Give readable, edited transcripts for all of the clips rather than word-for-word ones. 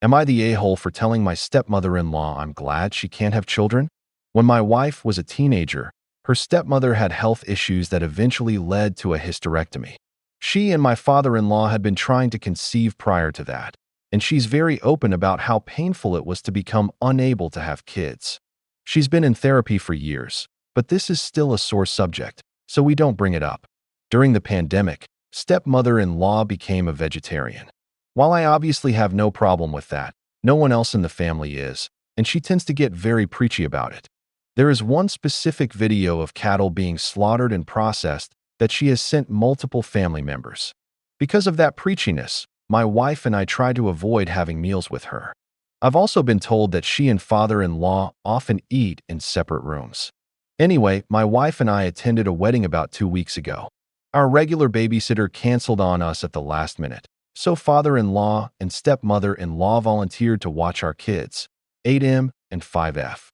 Am I the a-hole for telling my stepmother-in-law I'm glad she can't have children? When my wife was a teenager, her stepmother had health issues that eventually led to a hysterectomy. She and my father-in-law had been trying to conceive prior to that, and she's very open about how painful it was to become unable to have kids. She's been in therapy for years, but this is still a sore subject, so we don't bring it up. During the pandemic, stepmother-in-law became a vegetarian. While I obviously have no problem with that, no one else in the family is, and she tends to get very preachy about it. There is one specific video of cattle being slaughtered and processed that she has sent multiple family members. Because of that preachiness, my wife and I try to avoid having meals with her. I've also been told that she and father-in-law often eat in separate rooms. Anyway, my wife and I attended a wedding about 2 weeks ago. Our regular babysitter canceled on us at the last minute, so father-in-law and stepmother-in-law volunteered to watch our kids, 8M and 5F.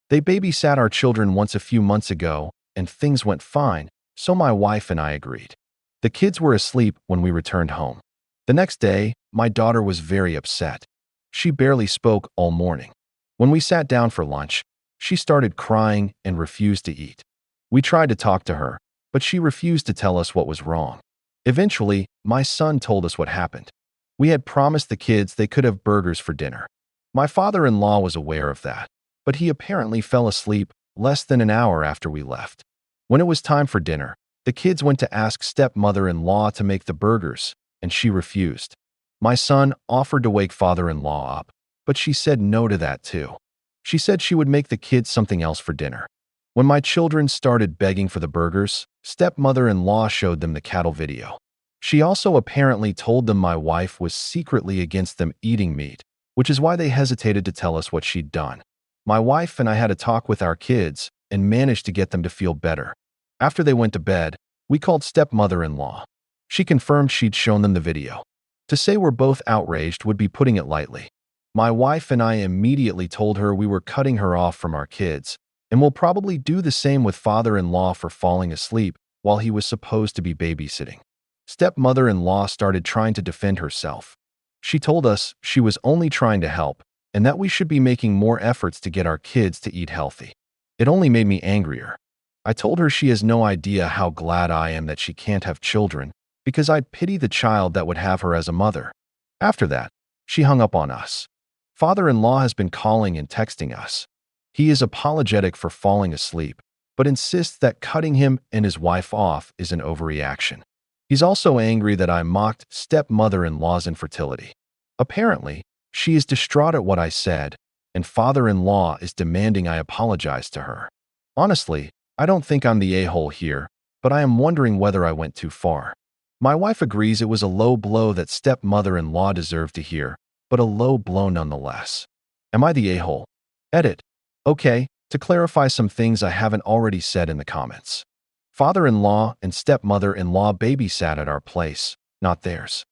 They babysat our children once a few months ago, and things went fine, so my wife and I agreed. The kids were asleep when we returned home. The next day, my daughter was very upset. She barely spoke all morning. When we sat down for lunch, she started crying and refused to eat. We tried to talk to her, but she refused to tell us what was wrong. Eventually, my son told us what happened. We had promised the kids they could have burgers for dinner. My father-in-law was aware of that, but he apparently fell asleep less than an hour after we left. When it was time for dinner, the kids went to ask stepmother-in-law to make the burgers, and she refused. My son offered to wake father-in-law up, but she said no to that too. She said she would make the kids something else for dinner. When my children started begging for the burgers, stepmother-in-law showed them the cattle video. She also apparently told them my wife was secretly against them eating meat, which is why they hesitated to tell us what she'd done. My wife and I had a talk with our kids and managed to get them to feel better. After they went to bed, we called stepmother-in-law. She confirmed she'd shown them the video. To say we're both outraged would be putting it lightly. My wife and I immediately told her we were cutting her off from our kids, and we'll probably do the same with father-in-law for falling asleep while he was supposed to be babysitting. Stepmother-in-law started trying to defend herself. She told us she was only trying to help and that we should be making more efforts to get our kids to eat healthy. It only made me angrier. I told her she has no idea how glad I am that she can't have children because I'd pity the child that would have her as a mother. After that, she hung up on us. Father-in-law has been calling and texting us. He is apologetic for falling asleep, but insists that cutting him and his wife off is an overreaction. He's also angry that I mocked stepmother-in-law's infertility. Apparently, she is distraught at what I said, and father-in-law is demanding I apologize to her. Honestly, I don't think I'm the a-hole here, but I am wondering whether I went too far. My wife agrees it was a low blow that stepmother-in-law deserved to hear, but a low blow nonetheless. Am I the a-hole? Edit. Okay, to clarify some things I haven't already said in the comments. Father-in-law and stepmother-in-law babysat at our place, not theirs.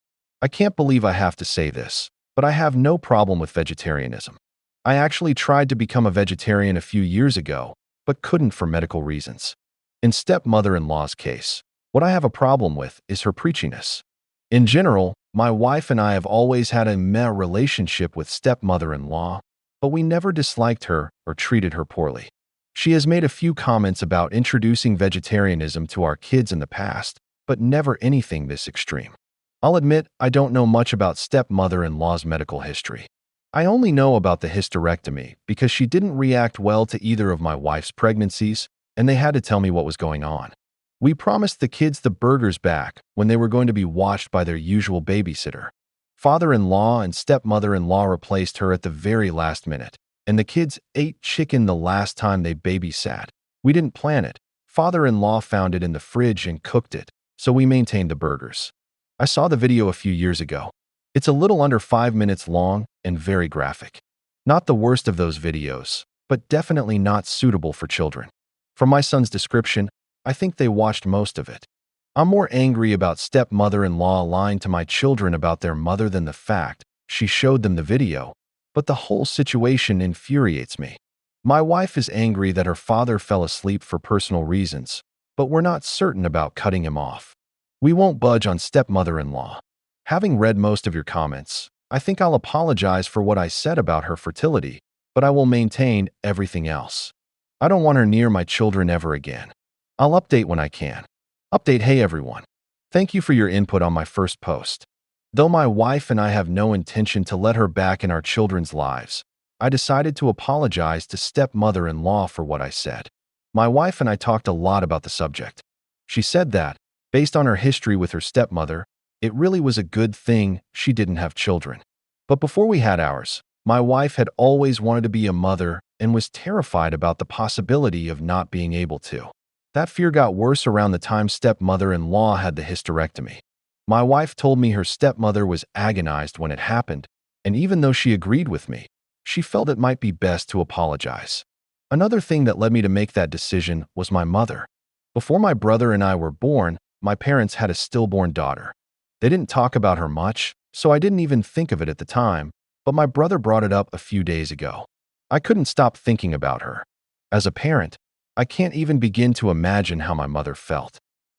I can't believe I have to say this, but I have no problem with vegetarianism. I actually tried to become a vegetarian a few years ago, but couldn't for medical reasons. In stepmother-in-law's case, what I have a problem with is her preachiness. In general, my wife and I have always had a meh relationship with stepmother-in-law, but we never disliked her or treated her poorly. She has made a few comments about introducing vegetarianism to our kids in the past, but never anything this extreme. I'll admit I don't know much about stepmother-in-law's medical history. I only know about the hysterectomy because she didn't react well to either of my wife's pregnancies, and they had to tell me what was going on. We promised the kids the burgers back when they were going to be watched by their usual babysitter. Father-in-law and stepmother-in-law replaced her at the very last minute, and the kids ate chicken the last time they babysat. We didn't plan it. Father-in-law found it in the fridge and cooked it, so we maintained the burgers. I saw the video a few years ago. It's a little under 5 minutes long and very graphic. Not the worst of those videos, but definitely not suitable for children. From my son's description, I think they watched most of it. I'm more angry about stepmother-in-law lying to my children about their mother than the fact she showed them the video, but the whole situation infuriates me. My wife is angry that her father fell asleep for personal reasons, but we're not certain about cutting him off. We won't budge on stepmother-in-law. Having read most of your comments, I think I'll apologize for what I said about her fertility, but I will maintain everything else. I don't want her near my children ever again. I'll update when I can. Update. Hey everyone. Thank you for your input on my first post. Though my wife and I have no intention to let her back in our children's lives, I decided to apologize to stepmother-in-law for what I said. My wife and I talked a lot about the subject. She said that, based on her history with her stepmother, it really was a good thing she didn't have children. But before we had ours, my wife had always wanted to be a mother and was terrified about the possibility of not being able to. That fear got worse around the time stepmother-in-law had the hysterectomy. My wife told me her stepmother was agonized when it happened, and even though she agreed with me, she felt it might be best to apologize. Another thing that led me to make that decision was my mother. Before my brother and I were born, my parents had a stillborn daughter. They didn't talk about her much, so I didn't even think of it at the time, but my brother brought it up a few days ago. I couldn't stop thinking about her. As a parent, I can't even begin to imagine how my mother felt.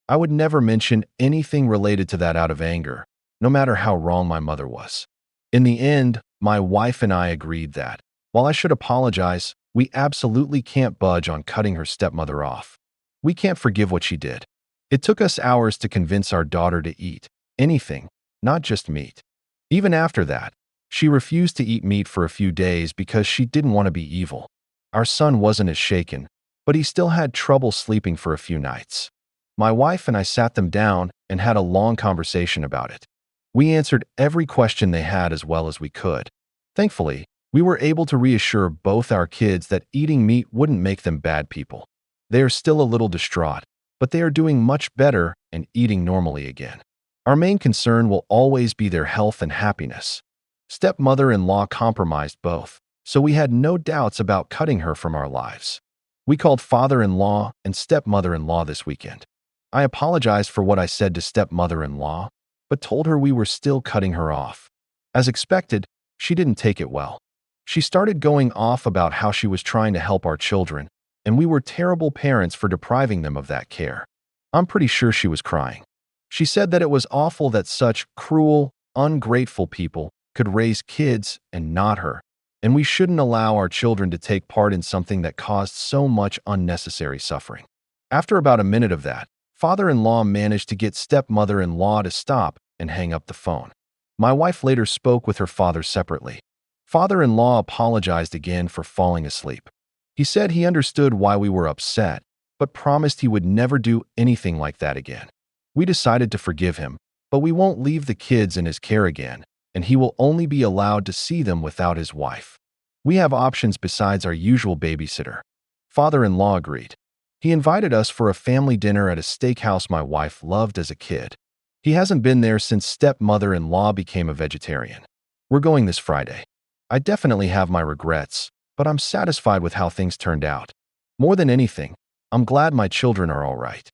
I would never mention anything related to that out of anger, no matter how wrong my mother was. In the end, my wife and I agreed that, while I should apologize, we absolutely can't budge on cutting her stepmother off. We can't forgive what she did. It took us hours to convince our daughter to eat anything, not just meat. Even after that, she refused to eat meat for a few days because she didn't want to be evil. Our son wasn't as shaken, but he still had trouble sleeping for a few nights. My wife and I sat them down and had a long conversation about it. We answered every question they had as well as we could. Thankfully, we were able to reassure both our kids that eating meat wouldn't make them bad people. They are still a little distraught, but they are doing much better and eating normally again. Our main concern will always be their health and happiness. Stepmother-in-law compromised both, so we had no doubts about cutting her from our lives. We called father-in-law and stepmother-in-law this weekend. I apologized for what I said to stepmother-in-law, but told her we were still cutting her off. As expected, she didn't take it well. She started going off about how she was trying to help our children, and we were terrible parents for depriving them of that care. I'm pretty sure she was crying. She said that it was awful that such cruel, ungrateful people could raise kids and not her, and we shouldn't allow our children to take part in something that caused so much unnecessary suffering. After about a minute of that, father-in-law managed to get stepmother-in-law to stop and hang up the phone. My wife later spoke with her father separately. Father-in-law apologized again for falling asleep. He said he understood why we were upset, but promised he would never do anything like that again. We decided to forgive him, but we won't leave the kids in his care again, and he will only be allowed to see them without his wife. We have options besides our usual babysitter. Father-in-law agreed. He invited us for a family dinner at a steakhouse my wife loved as a kid. He hasn't been there since stepmother-in-law became a vegetarian. We're going this Friday. I definitely have my regrets, but I'm satisfied with how things turned out. More than anything, I'm glad my children are all right.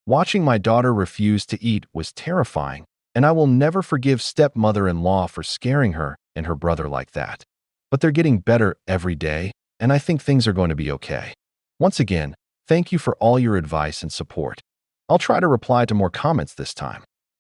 Watching my daughter refuse to eat was terrifying, and I will never forgive stepmother-in-law for scaring her and her brother like that. But they're getting better every day, and I think things are going to be okay. Once again, thank you for all your advice and support. I'll try to reply to more comments this time.